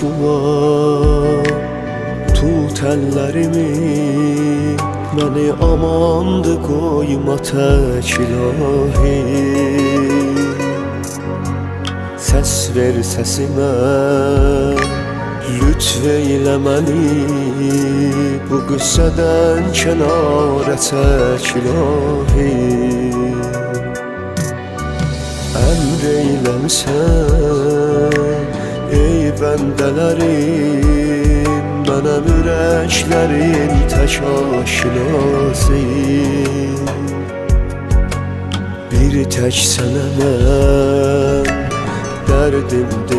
qulaq tut əllərimi, məni amandı qoyma tək ilahi. Səs ver səsimə, lütf eylə məni, bu qüssədən kənara çək ilahi. Əmr eyləmsən ey bəndələrim, mənəm ürəklərin tək aşinası. Bir tək sənə mən dərdim deyim.